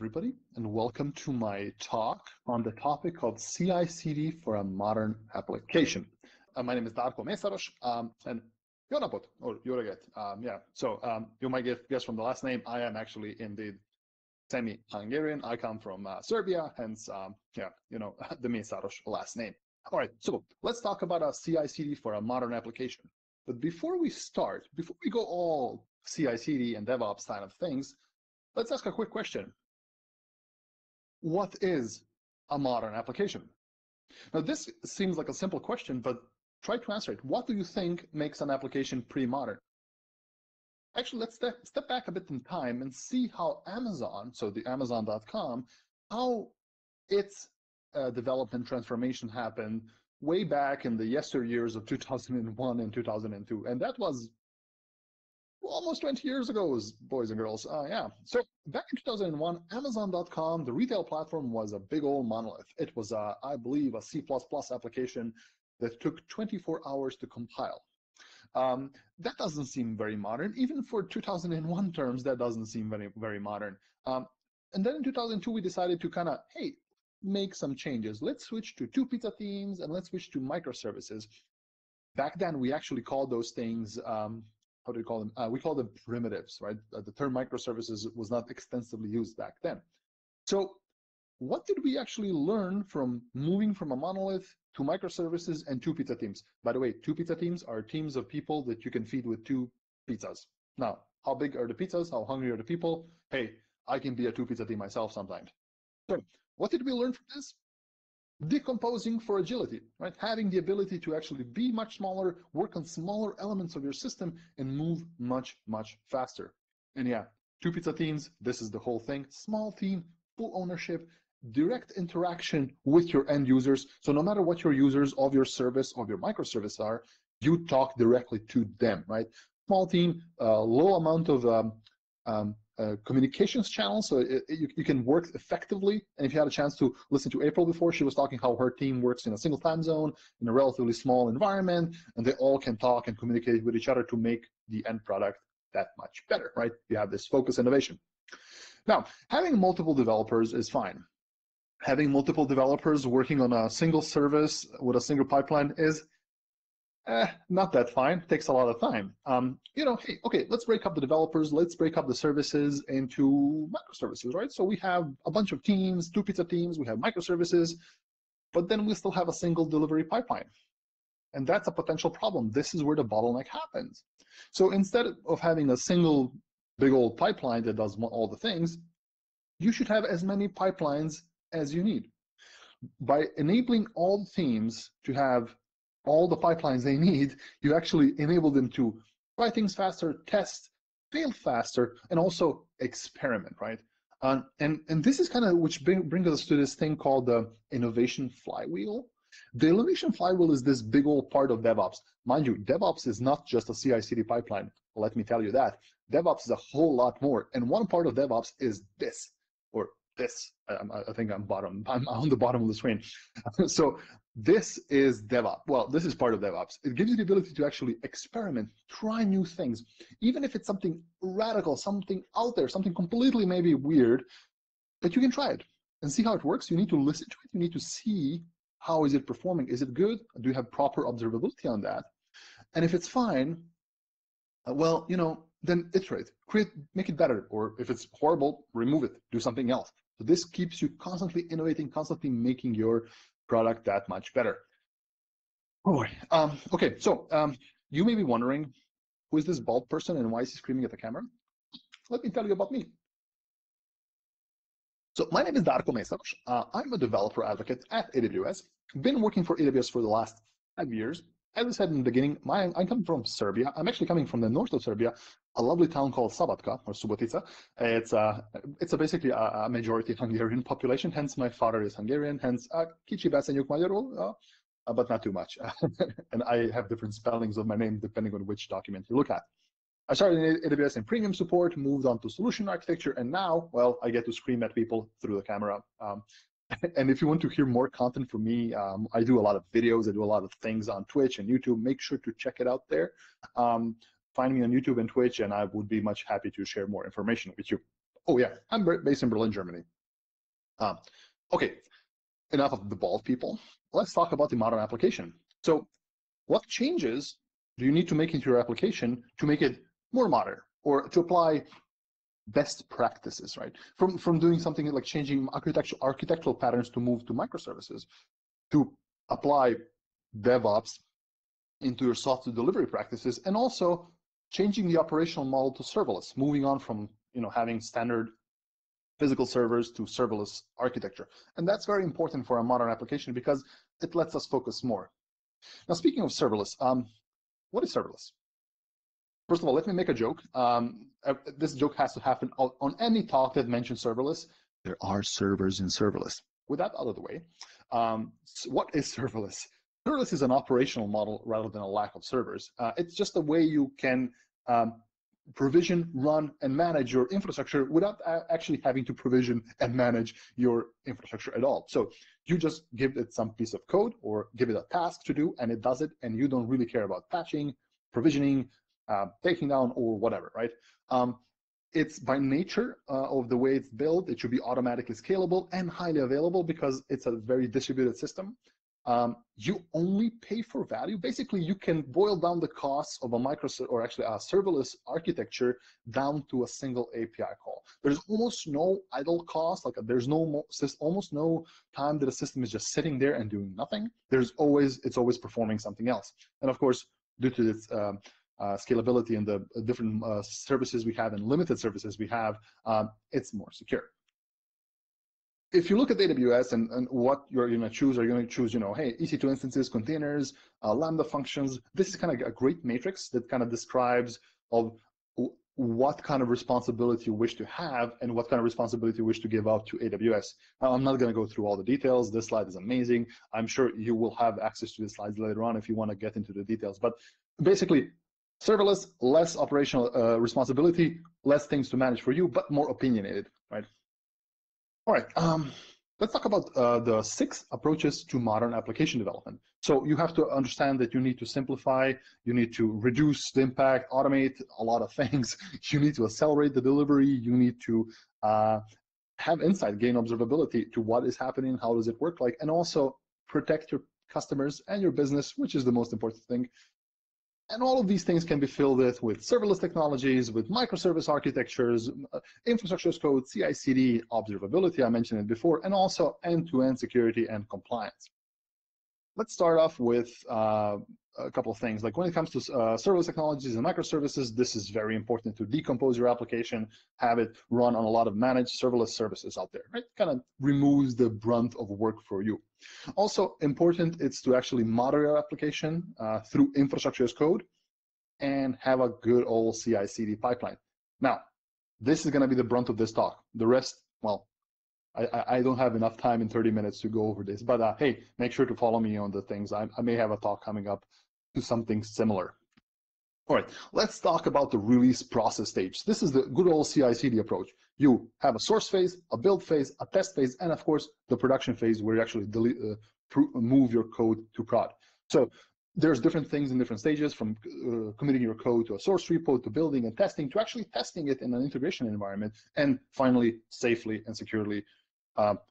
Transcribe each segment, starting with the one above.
everybody, and welcome to my talk on the topic of CI/CD for a modern application. My name is Darko Mesaros, and jó napot, or jó reggelt. You might guess from the last name, I am actually indeed semi-Hungarian. I come from Serbia, hence, the Mesaros last name. All right, so let's talk about a CI/CD for a modern application. But before we go all CI/CD and DevOps kind of things, let's ask a quick question. What is a modern application? Now, this seems like a simple question, but try to answer it. What do you think makes an application pre-modern? Actually, let's step back a bit in time and see how Amazon, so the Amazon.com, how its development transformation happened way back in the yesteryears of 2001 and 2002. And that was almost 20 years ago, boys and girls. So back in 2001, Amazon.com, the retail platform, was a big old monolith. It was, I believe, a C++ application that took 24 hours to compile. That doesn't seem very modern. Even for 2001 terms, that doesn't seem very modern. And then in 2002, we decided to kind of, hey, make some changes. Let's switch to 2 pizza teams and let's switch to microservices. Back then, we actually called those things, how do we call them? We call them primitives, right? The term microservices was not extensively used back then. So what did we actually learn from moving from a monolith to microservices and 2 pizza teams? By the way, 2 pizza teams are teams of people that you can feed with 2 pizzas. Now, how big are the pizzas? How hungry are the people? Hey, I can be a 2 pizza team myself sometimes. So what did we learn from this? Decomposing for agility, right? Having the ability to actually be much smaller, work on smaller elements of your system, and move much, much faster. And yeah, 2 pizza teams, this is the whole thing. Small team, full ownership, direct interaction with your end users. So no matter what your users of your service, of your microservice are, you talk directly to them, right? Small team, low amount of communications channels, so you can work effectively. And if you had a chance to listen to April before, she was talking how her team works in a single time zone, in a relatively small environment, and they all can talk and communicate with each other to make the end product that much better, right? You have this focus innovation. Now, having multiple developers is fine. Having multiple developers working on a single service with a single pipeline is not that fine. It takes a lot of time. Hey, okay, let's break up the developers. Let's break up the services into microservices, right? So we have a bunch of teams, 2 pizza teams, we have microservices, but then we still have a single delivery pipeline. And that's a potential problem. This is where the bottleneck happens. So instead of having a single big old pipeline that does all the things, you should have as many pipelines as you need. By enabling all the teams to have all the pipelines they need, you actually enable them to try things faster, test, fail faster, and also experiment, right? And this is kind of which brings us to this thing called the innovation flywheel. The innovation flywheel is this big old part of DevOps. Mind you, DevOps is not just a CI/CD pipeline. Let me tell you that. DevOps is a whole lot more. And one part of DevOps is this, or this. I think I'm on the bottom of the screen. So this is DevOps. Well, this is part of DevOps. It gives you the ability to actually experiment, try new things, even if it's something radical, something out there, something completely maybe weird, but you can try it and see how it works. You need to listen to it. You need to see how is it performing. Is it good? Do you have proper observability on that? And if it's fine, then iterate, make it better. Or if it's horrible, remove it, do something else. So this keeps you constantly innovating, constantly making your product that much better. Okay, so you may be wondering, who is this bald person and why is he screaming at the camera? Let me tell you about me. So my name is Darko Mesaros. I'm a developer advocate at AWS. I've been working for AWS for the last 5 years. As I said in the beginning, I come from Serbia. I'm actually coming from the north of Serbia, a lovely town called Sabatka, or Subotica. It's basically a majority Hungarian population, hence my father is Hungarian, hence kicsi beszéljük magyarul, but not too much. And I have different spellings of my name depending on which document you look at. I started in AWS in premium support, moved on to solution architecture, and now, well, I get to scream at people through the camera. And if you want to hear more content from me, I do a lot of videos, I do a lot of things on Twitch and YouTube. Make sure to check it out there. Find me on YouTube and Twitch, and I would be much happy to share more information with you. Oh yeah, I'm based in Berlin, Germany. Okay, enough of the bald people. Let's talk about the modern application. So what changes do you need to make into your application to make it more modern or to apply best practices, right? From doing something like changing architectural patterns to move to microservices, to apply DevOps into your software delivery practices, and also changing the operational model to serverless, moving on from having standard physical servers to serverless architecture. And that's very important for a modern application because it lets us focus more. Now, speaking of serverless, what is serverless? First of all, let me make a joke. This joke has to happen on any talk that mentions serverless. There are servers in serverless. With that out of the way, what is serverless? Serverless is an operational model rather than a lack of servers. It's just a way you can provision, run, and manage your infrastructure without actually having to provision and manage your infrastructure at all. So you just give it some piece of code or give it a task to do, and it does it, and you don't really care about patching, provisioning, taking down, or whatever, right? It's by nature of the way it's built, it should be automatically scalable and highly available because it's a very distributed system. You only pay for value. Basically, you can boil down the costs of a serverless architecture down to a single API call. There's almost no idle cost. Like there's almost no time that a system is just sitting there and doing nothing. It's always performing something else. And of course, due to its scalability and the different services we have and limited services we have, it's more secure. If you look at AWS and what you're going to choose, you're going to choose, hey, EC2 instances, containers, Lambda functions. This is kind of a great matrix that kind of describes of what kind of responsibility you wish to have and what kind of responsibility you wish to give out to AWS. Now, I'm not going to go through all the details. This slide is amazing. I'm sure you will have access to the slides later on if you want to get into the details. But basically, serverless, less operational responsibility, less things to manage for you, but more opinionated, right? All right, let's talk about the 6 approaches to modern application development. So you have to understand that you need to simplify, you need to reduce the impact, automate a lot of things, you need to accelerate the delivery, you need to have insight, gain observability to what is happening, how does it work like, and also protect your customers and your business, which is the most important thing. And all of these things can be filled with serverless technologies, with microservice architectures, infrastructure as code, CI/CD, observability, I mentioned it before, and also end-to-end security and compliance. Let's start off with a couple of things. Like when it comes to serverless technologies and microservices, this is very important to decompose your application, have it run on a lot of managed serverless services out there, right? Kind of removes the brunt of work for you. Also important, it's to actually model your application through infrastructure as code and have a good old CI/CD pipeline. Now, this is going to be the brunt of this talk. The rest, well, I don't have enough time in 30 minutes to go over this, but hey, make sure to follow me on the things. I may have a talk coming up to something similar. All right, let's talk about the release process stage. This is the good old CI/CD approach. You have a source phase, a build phase, a test phase, and of course, the production phase where you actually move your code to prod. So there's different things in different stages, from committing your code to a source repo, to building and testing, to actually testing it in an integration environment, and finally, safely and securely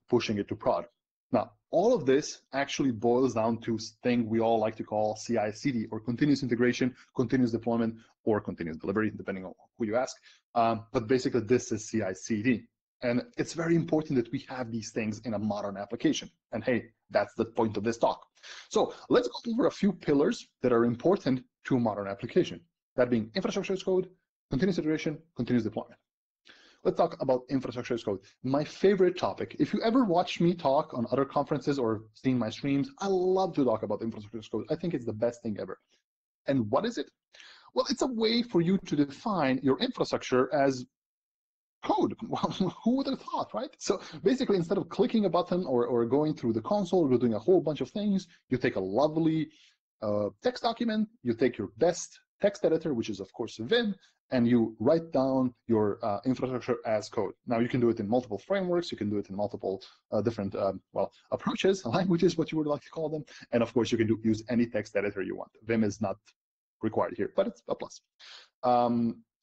pushing it to prod. Now, all of this actually boils down to a thing we all like to call CI/CD, or continuous integration, continuous deployment, or continuous delivery, depending on who you ask. But basically, this is CI/CD. And it's very important that we have these things in a modern application. And hey, that's the point of this talk. So let's go over a few pillars that are important to a modern application. That being infrastructure as code, continuous integration, continuous deployment. Let's talk about infrastructure as code. My favorite topic. If you ever watch me talk on other conferences or seen my streams, I love to talk about infrastructure as code. I think it's the best thing ever. And what is it? Well, it's a way for you to define your infrastructure as code. Well, who would have thought, right? So basically, instead of clicking a button or going through the console or doing a whole bunch of things, you take a lovely text document, you take your best text editor, which is of course Vim, and you write down your infrastructure as code. Now you can do it in multiple frameworks, you can do it in multiple different approaches, languages, what you would like to call them, and of course you can use any text editor you want. Vim is not required here, but it's a plus.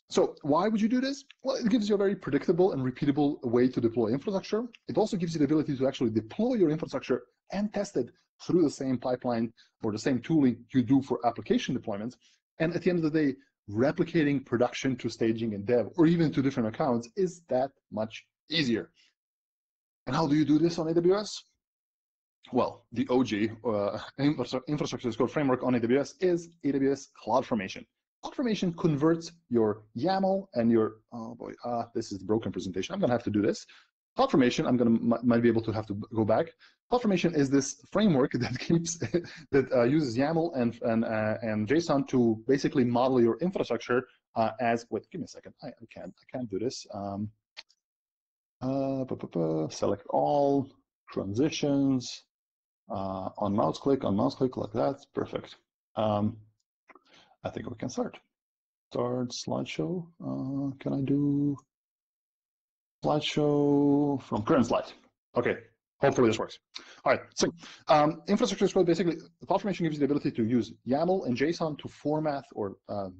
So why would you do this? Well, it gives you a very predictable and repeatable way to deploy infrastructure. It also gives you the ability to actually deploy your infrastructure and test it through the same pipeline or the same tooling you do for application deployments. And at the end of the day, replicating production to staging and dev, or even to different accounts, is that much easier. And how do you do this on AWS? Well, the OG infrastructure as code framework on AWS is AWS CloudFormation. CloudFormation converts your YAML and your, oh boy, this is the broken presentation. I'm going to have to do this. CloudFormation, I'm going to might be able to have to go back. CloudFormation is this framework that keeps that uses YAML and JSON to basically model your infrastructure as. Wait, give me a second. I can't do this. Select all transitions on mouse click like that. Perfect. I think we can start. Start slideshow. Can I do slideshow from current slide? Okay, hopefully this works. All right, so infrastructure as code, basically, CloudFormation gives you the ability to use YAML and JSON to format or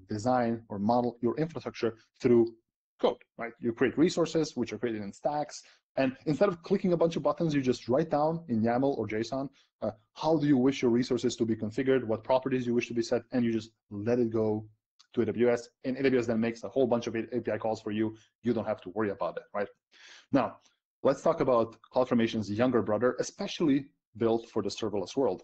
design or model your infrastructure through code, right? You create resources, which are created in stacks, and instead of clicking a bunch of buttons, you just write down in YAML or JSON, how do you wish your resources to be configured, what properties you wish to be set, and you just let it go to AWS, and AWS then makes a whole bunch of API calls for you. You don't have to worry about it, right? Now, let's talk about CloudFormation's younger brother, especially built for the serverless world.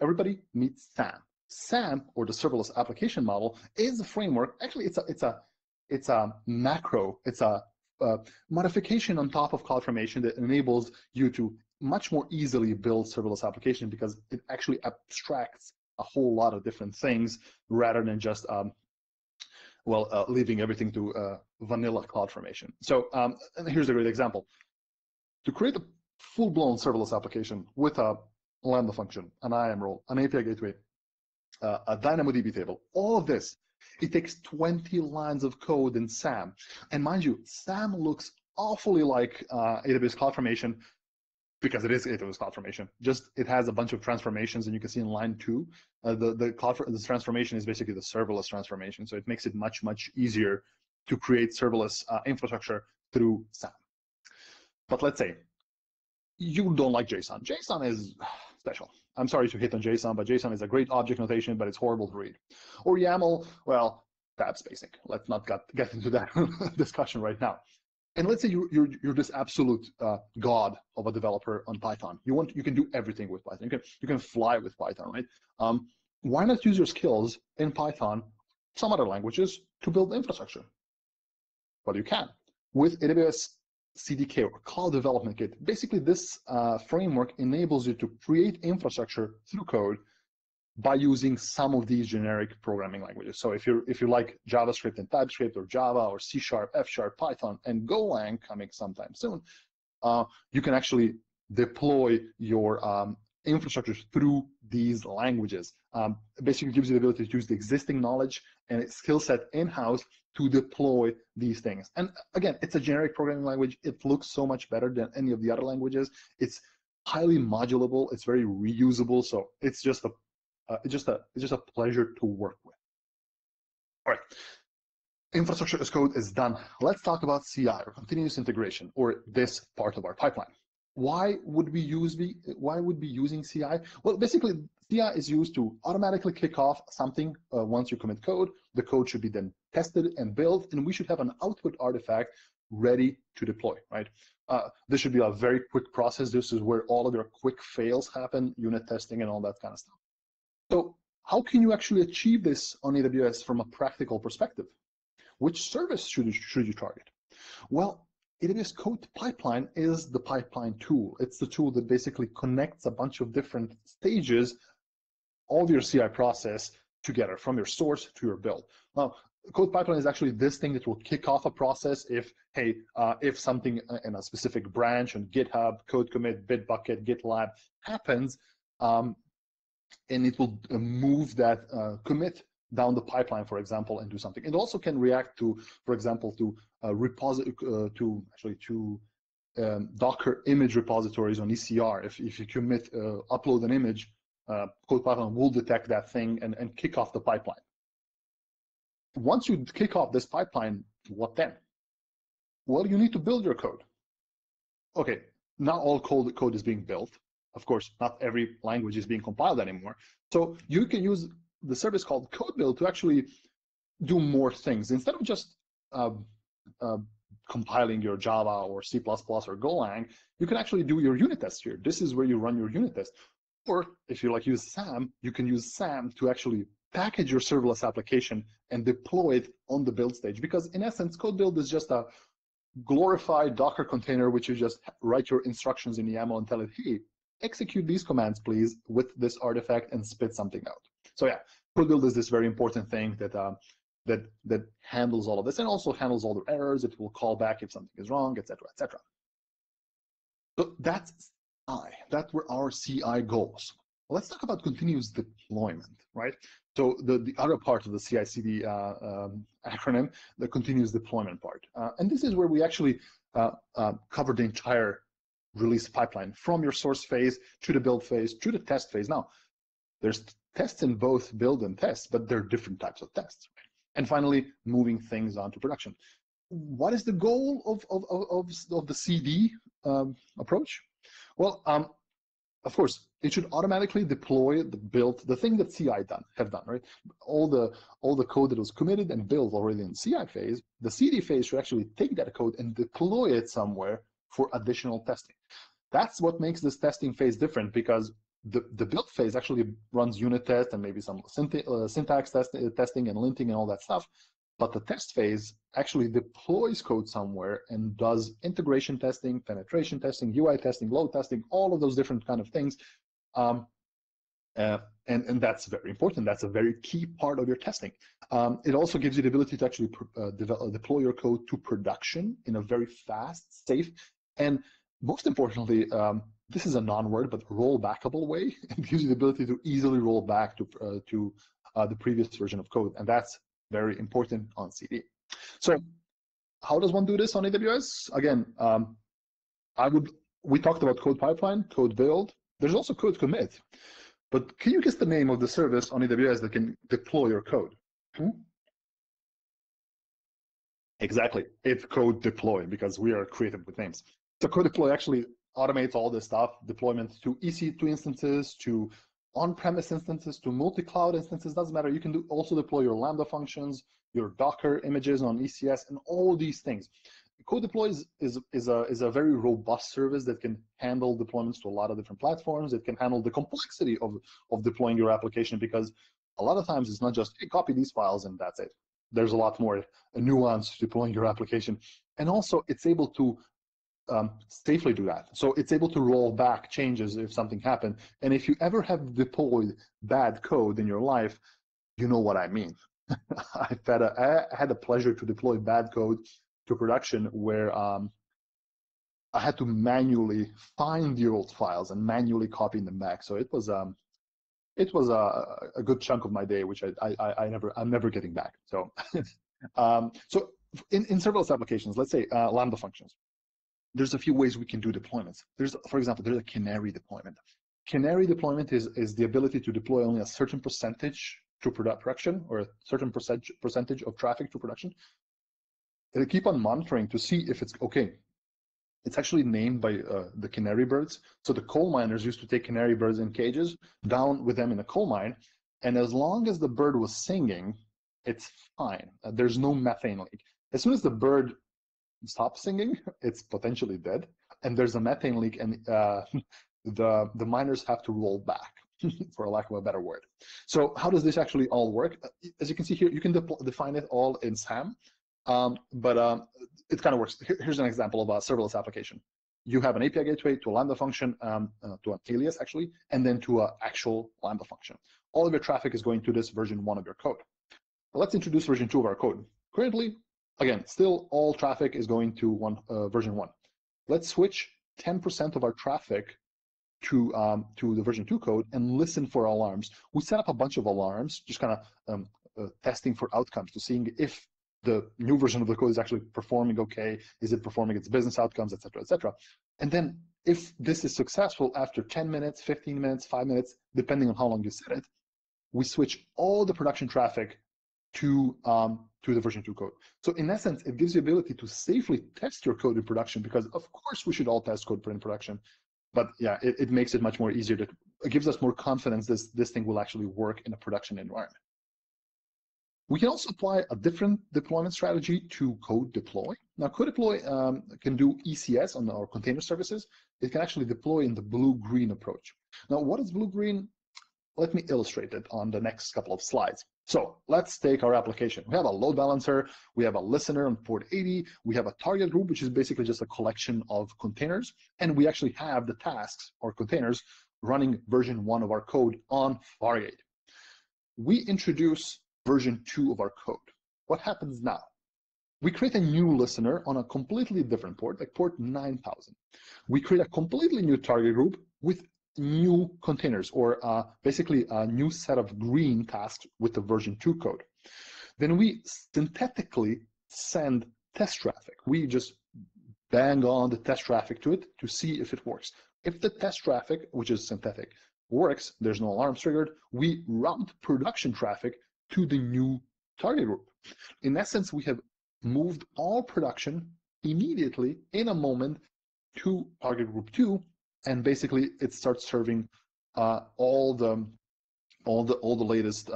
Everybody meets SAM. SAM, or the Serverless Application Model, is a framework. Actually, it's a macro. It's a modification on top of CloudFormation that enables you to much more easily build serverless application because it actually abstracts a whole lot of different things rather than just leaving everything to vanilla CloudFormation. So and here's a great example. To create a full-blown serverless application with a Lambda function, an IAM role, an API gateway, a DynamoDB table, all of this, it takes 20 lines of code in SAM. And mind you, SAM looks awfully like AWS CloudFormation because it is AWS CloudFormation. Just it has a bunch of transformations, and you can see in line 2, the transformation is basically the serverless transformation. So it makes it much, much easier to create serverless infrastructure through SAM. But let's say you don't like JSON. JSON is special. I'm sorry to hit on JSON, but JSON is a great object notation, but it's horrible to read. Or YAML, well, that's basic. Let's not get into that discussion right now. And let's say you're this absolute god of a developer on Python. You can do everything with Python. You can fly with Python, right? Why not use your skills in Python, some other languages, to build infrastructure? Well, you can with AWS CDK or Cloud Development Kit. Basically, this framework enables you to create infrastructure through code by using some of these generic programming languages. So if you like JavaScript and TypeScript, or Java, or C#, F#, Python, and Golang coming sometime soon, you can actually deploy your infrastructure through these languages. Basically gives you the ability to use the existing knowledge and skill set in-house to deploy these things. And again, it's a generic programming language. It looks so much better than any of the other languages. It's highly modulable. It's very reusable. So it's just a pleasure to work with. All right, infrastructure as code is done. Let's talk about CI, or continuous integration, or this part of our pipeline. Why would we be using CI? Well, basically, CI is used to automatically kick off something once you commit code. The code should be then tested and built, and we should have an output artifact ready to deploy, right? This should be a very quick process. This is where all of your quick fails happen, unit testing and all that kind of stuff. So how can you actually achieve this on AWS from a practical perspective? Which service should you target? Well, AWS CodePipeline is the pipeline tool. It's the tool that basically connects a bunch of different stages of your CI process together, from your source to your build. Now, CodePipeline is actually this thing that will kick off a process if something in a specific branch on GitHub, code commit, Bitbucket, GitLab happens, and it will move that commit down the pipeline, for example, and do something. It also can react to, for example, to Docker image repositories on ECR. If you commit, upload an image, CodePython will detect that thing and kick off the pipeline. once you kick off this pipeline, what then? Well, you need to build your code. Okay, not all code is being built. Of course, not every language is being compiled anymore. So you can use the service called CodeBuild to actually do more things. Instead of just compiling your Java or C++ or Golang, you can actually do your unit tests here. This is where you run your unit test. Or if you use SAM, you can use SAM to actually package your serverless application and deploy it on the build stage. Because in essence, CodeBuild is just a glorified Docker container, which you just write your instructions in YAML and tell it, hey, execute these commands, please, with this artifact and spit something out. So yeah, CodeBuild is this very important thing that handles all of this and also handles all the errors. It will call back if something is wrong, etc., etc. So that's CI. That's where our CI goes. Let's talk about continuous deployment, right? So the other part of the CI/CD acronym, the continuous deployment part. And this is where we actually cover the entire release pipeline from your source phase to the build phase to the test phase. Now, there's tests in both build and test, but they're different types of tests. And finally, moving things on to production. What is the goal of the CD approach? Well, of course, it should automatically deploy the build, the thing that CI have done, right? All the code that was committed and built already in CI phase, the CD phase should actually take that code and deploy it somewhere for additional testing. That's what makes this testing phase different, because the build phase actually runs unit test and maybe some syntax testing and linting and all that stuff. But the test phase actually deploys code somewhere and does integration testing, penetration testing, UI testing, load testing, all of those different kind of things. And that's very important. That's a very key part of your testing. It also gives you the ability to actually deploy your code to production in a very fast, safe, and most importantly, this is a non-word, but rollbackable way. It gives you the ability to easily roll back to the previous version of code, and that's very important on CD. So how does one do this on AWS? Again, we talked about CodePipeline, CodeBuild. There's also CodeCommit. But can you guess the name of the service on AWS that can deploy your code? Exactly, it's CodeDeploy, because we are creative with names. So CodeDeploy actually automates all this stuff, deployment to EC2 instances, to on-premise instances, to multi-cloud instances, doesn't matter. You can also deploy your Lambda functions, your Docker images on ECS, and all these things. CodeDeploy is a very robust service that can handle deployments to a lot of different platforms. It can handle the complexity of deploying your application, because a lot of times it's not just, hey, copy these files and that's it. There's a lot more nuance to deploying your application. And also it's able to safely do that. So it's able to roll back changes if something happened. And if you ever have deployed bad code in your life, you know what I mean. I had the pleasure to deploy bad code to production where I had to manually find the old files and manually copy them back. So it was a good chunk of my day, which I'm never getting back. So so in serverless applications, let's say Lambda functions, there's a few ways we can do deployments. For example, there's a Canary deployment. Canary deployment is the ability to deploy only a certain percentage to production, or a certain percentage of traffic to production. They keep on monitoring to see if it's okay. It's actually named by the canary birds. So the coal miners used to take canary birds in cages down with them in a coal mine, and as long as the bird was singing, it's fine. There's no methane leak. As soon as the bird stops singing, it's potentially dead, and there's a methane leak, and the miners have to roll back, for a lack of a better word. So how does this actually all work? As you can see here, you can define it all in SAM, but it kind of works. Here's an example of a serverless application. You have an API gateway to a Lambda function, to an alias actually, and then to an actual Lambda function. All of your traffic is going to this version 1 of your code. Let's introduce version 2 of our code. Currently, again, still all traffic is going to version 1. Let's switch 10% of our traffic to the version 2 code and listen for alarms. We set up a bunch of alarms, just kind of testing for outcomes, to seeing if the new version of the code is actually performing okay, is it performing its business outcomes, etc., etc. And then if this is successful, after 10 minutes, 15 minutes, 5 minutes, depending on how long you set it, we switch all the production traffic to the version 2 code. So in essence, it gives you the ability to safely test your code in production, because of course we should all test code in production. But yeah, it makes it much more easier. It gives us more confidence this thing will actually work in a production environment. We can also apply a different deployment strategy to CodeDeploy. Now, CodeDeploy can do ECS on our container services. It can actually deploy in the blue-green approach. Now, what is blue-green? Let me illustrate it on the next couple of slides. So let's take our application. We have a load balancer, we have a listener on port 80, we have a target group, which is basically just a collection of containers, and we actually have the tasks or containers running version 1 of our code on Fargate. We introduce version 2 of our code. What happens now? We create a new listener on a completely different port, like port 9000. We create a completely new target group with new containers, or basically a new set of green tasks with the version 2 code. Then we synthetically send test traffic. We just bang on the test traffic to it to see if it works. If the test traffic, which is synthetic, works, there's no alarms triggered, we route production traffic to the new target group. In essence, we have moved all production immediately in a moment to target group 2, and basically it starts serving all the latest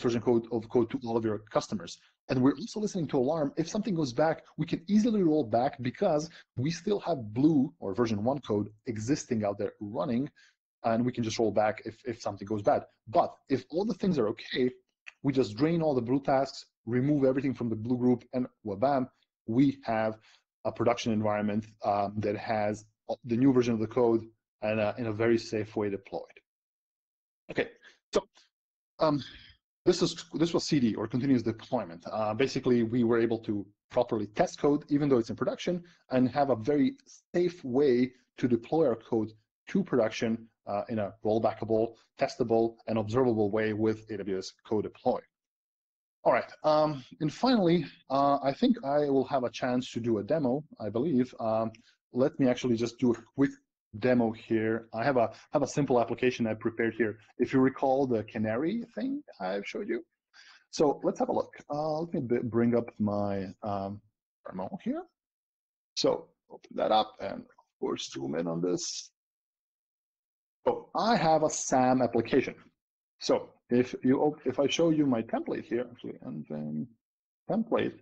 version of code to all of your customers. And we're also listening to alarm. If something goes back, we can easily roll back because we still have blue or version 1 code existing out there running, and we can just roll back if something goes bad. But if all the things are okay, we just drain all the blue tasks, remove everything from the blue group, and wabam, we have a production environment that has the new version of the code and in a very safe way deployed. Okay, so this was CD, or continuous deployment. Basically, we were able to properly test code, even though it's in production, and have a very safe way to deploy our code to production in a rollbackable, testable, and observable way with AWS CodeDeploy. All right, and finally, I think I will have a chance to do a demo, I believe. Let me actually just do a quick demo here. I have a simple application I prepared here. If you recall the Canary thing I've showed you. So let's have a look. Let me bring up my demo here. So open that up and of course zoom in on this. So I have a SAM application. So if I show you my template here, actually, and then template,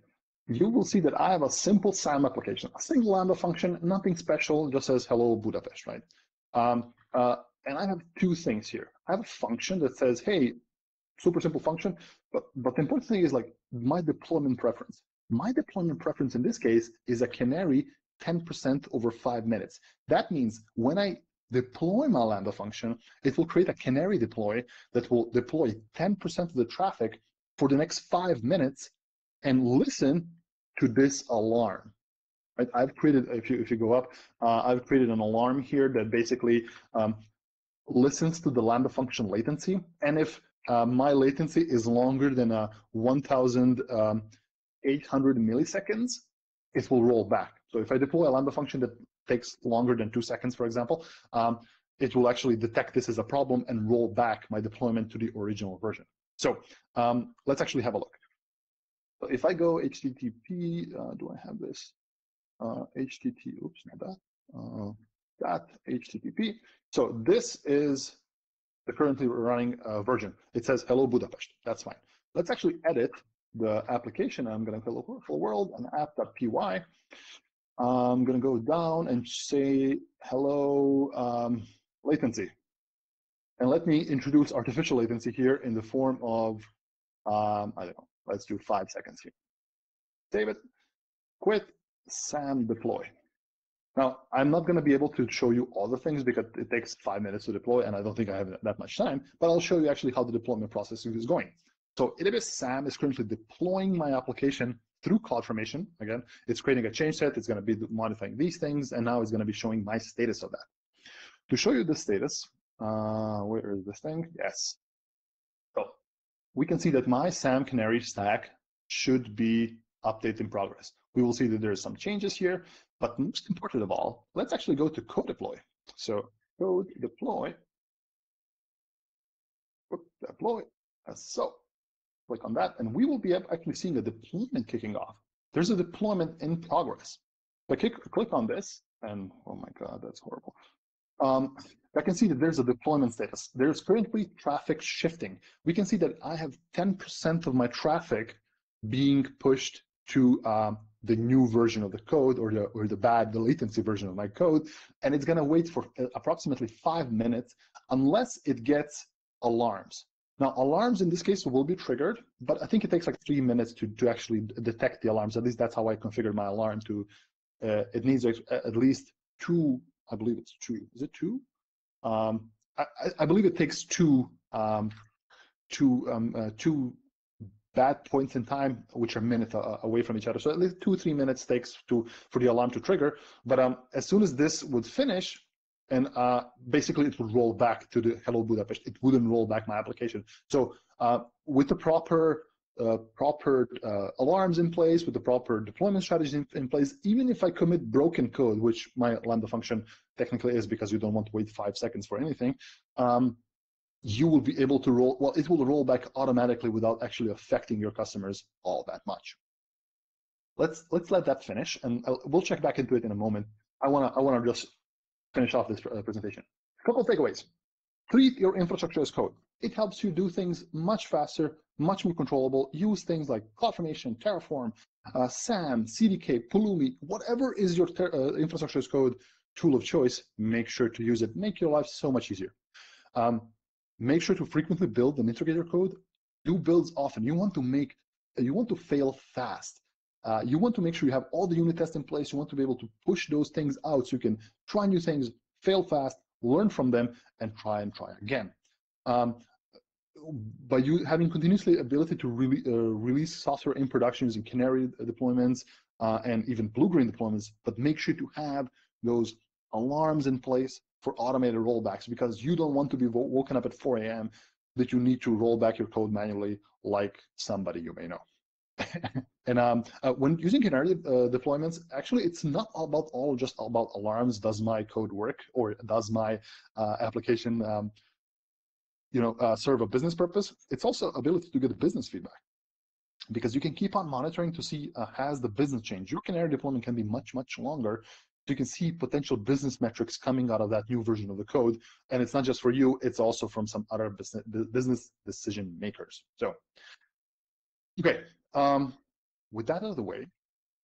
you will see that I have a simple SAM application, a single Lambda function, nothing special, just says hello Budapest, right? And I have two things here. I have a function that says, hey, super simple function, but the important thing is like my deployment preference. My deployment preference in this case is a Canary 10% over 5 minutes. That means when I deploy my Lambda function, it will create a Canary deploy that will deploy 10% of the traffic for the next 5 minutes and listen to this alarm. Right? I've created, if you go up, I've created an alarm here that basically listens to the Lambda function latency. And if my latency is longer than 1,800 milliseconds, it will roll back. So if I deploy a Lambda function that takes longer than 2 seconds, for example, it will actually detect this as a problem and roll back my deployment to the original version. So let's actually have a look. So if I go HTTP, do I have this? HTTP, oops, not that, HTTP. So this is the currently running version. It says hello Budapest, that's fine. Let's actually edit the application. I'm gonna go hello world and app.py. I'm gonna go down and say hello latency. And let me introduce artificial latency here in the form of, I don't know, let's do 5 seconds here. Save it, quit, SAM deploy. Now, I'm not going to be able to show you all the things because it takes 5 minutes to deploy, and I don't think I have that much time, but I'll show you actually how the deployment process is going. So AWS SAM is currently deploying my application through CloudFormation. Again, it's creating a change set, it's going to be modifying these things, and now it's going to be showing my status of that. To show you the status, where is this thing? Yes. So we can see that my SAM Canary stack should be update in progress. We will see that there's some changes here, but most important of all, let's actually go to CodeDeploy. So CodeDeploy, deploy, as so. Click on that, and we will be actually seeing a deployment kicking off. There's a deployment in progress. If I click on this, and oh my God, that's horrible. I can see that there's a deployment status. There's currently traffic shifting. We can see that I have 10% of my traffic being pushed to the new version of the code, or the latency version of my code, and it's going to wait for approximately 5 minutes unless it gets alarms. Now, alarms in this case will be triggered, but I think it takes like 3 minutes to actually detect the alarms. At least that's how I configured my alarm to. It needs at least 2. I believe it's 2. Is it 2? I believe it takes two bad points in time, which are minutes away from each other. So at least 2-3 minutes takes for the alarm to trigger. But as soon as this would finish, and basically it would roll back to the Hello Budapest. It wouldn't roll back my application. So with the proper alarms in place, with the proper deployment strategy in place, even if I commit broken code, which my Lambda function technically is because you don't want to wait 5 seconds for anything, you will be able to it will roll back automatically without actually affecting your customers all that much. Let's let that finish, and we'll check back into it in a moment. I wanna just finish off this presentation. A couple of takeaways. Treat your infrastructure as code. It helps you do things much faster, much more controllable. Use things like CloudFormation, Terraform, SAM, CDK, Pulumi, whatever is your infrastructure as code tool of choice, make sure to use it. Make your life so much easier. Make sure to frequently build and integrate your code. Do builds often. You want to fail fast. You want to make sure you have all the unit tests in place. You want to be able to push those things out so you can try new things, fail fast, learn from them, and try again. By you having continuously ability to release software in production using Canary deployments and even blue-green deployments, but make sure to have those alarms in place for automated rollbacks, because you don't want to be woken up at 4 a.m. that you need to roll back your code manually like somebody you may know. And when using Canary deployments, actually, it's not just about alarms. Does my code work, or does my application serve a business purpose? It's also ability to get business feedback, because you can keep on monitoring to see has the business changed. Your Canary deployment can be much longer. So you can see potential business metrics coming out of that new version of the code, and it's not just for you; it's also from some other business decision makers. So, okay. With that out of the way,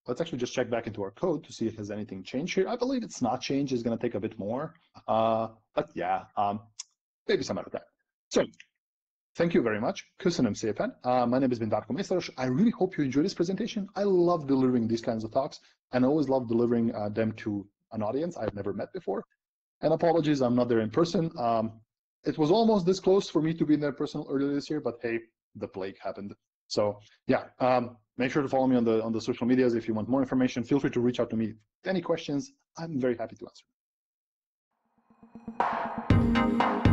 let's actually just check back into our code to see if there's anything changed here. I believe it's not changed. It's going to take a bit more, but yeah, maybe some other time. So, thank you very much. Köszönöm szépen. My name has been Darko Mészáros. I really hope you enjoyed this presentation. I love delivering these kinds of talks, and I always love delivering them to an audience I've never met before. And apologies, I'm not there in person. It was almost this close for me to be in there person earlier this year, but hey, the plague happened. So yeah, make sure to follow me on the social medias if you want more information. Feel free to reach out to me. Any questions, I'm very happy to answer.